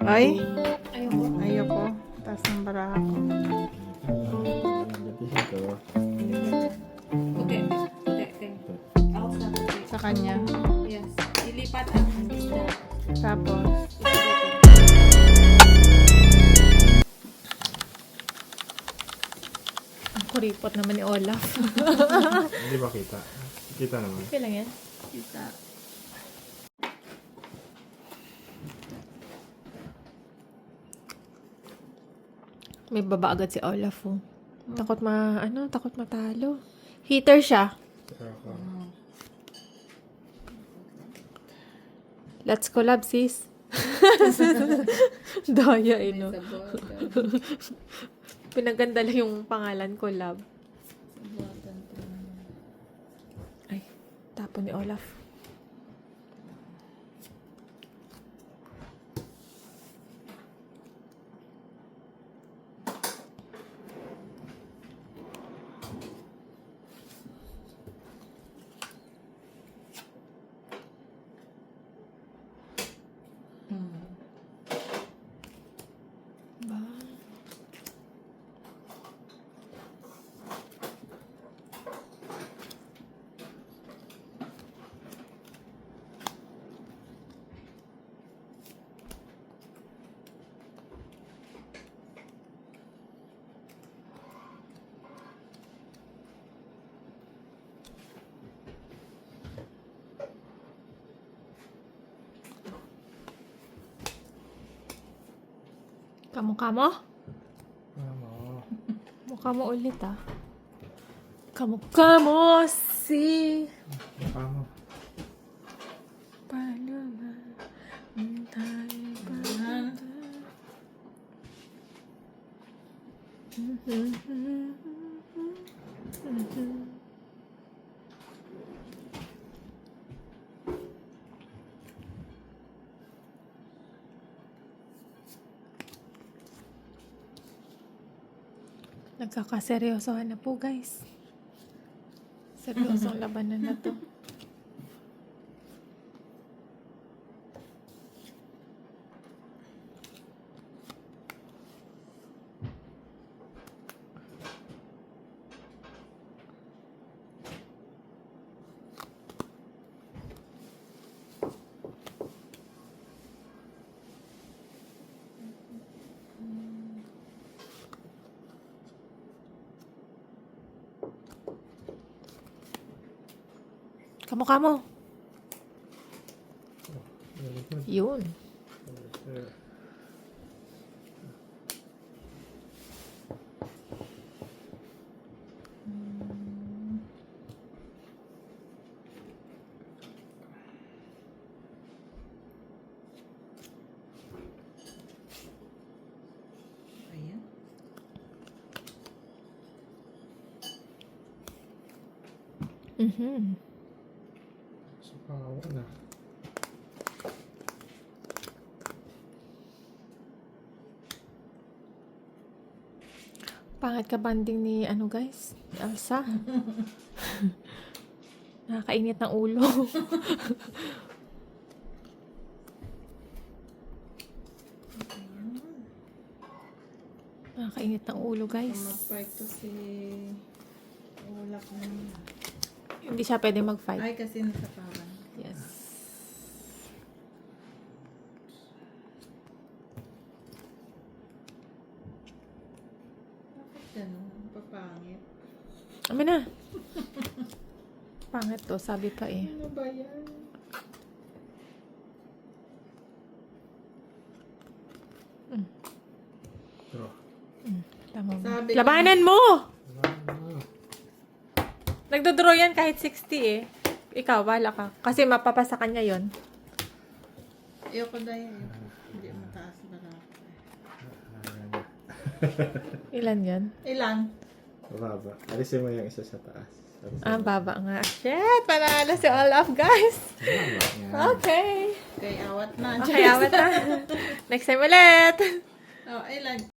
Ay, Ayoko. ayoko. Taas ng baraha ko. Okay. Okay. Ako sa Sa kanya. Yes. Ilipat ang isda. Tapos, Ang kuripot naman ni Olaf. Hindi ba kita? Kita naman. Okay lang yan. Kita. May baba agad si Olaf. Oh. Takot takot matalo. Heater siya. Let's collab, sis. Daya, no? Pinaganda lang yung pangalan, collab. Ay, tapon ni Olaf. Ba? Kamukha mo? Mukha mo ulit, ah. Kamukha mo si... Mukha mo. Paano ba? Tayo ba? Nagkakaseryosohan na po, guys. Seryosong labanan na to. Kamukha mo. Yun. Ayan. Sukawa na. Pangit ka banding ni guys? Ni Elsa. Nakakainit ng ulo. Nakakainit ng ulo, guys. Mag-fight to si... Wala ko naman. Hindi siya pwede mag-fight. Ay, kasi nasa parang. Yes. Bakit ganun? Papangit. Amin na. Pangit to, sabi pa eh. Ano ba yan? Pero, Tama ba? Sabi ko- Labanan mo! ano? Nagdodraw yan kahit 60 eh. Ikaw, wala ka. Kasi mapapasa kanya yon. Ayoko dahil. Hindi mataas ba na? Ilan yan? Ilan? Mababa. Alisin mo yung isa sa taas. Baba nga. Shit! Panalo si Olaf, guys! Mababa yan. Okay. Kay awat na. Okay, awat na. Next time ulit! Oh, ilan?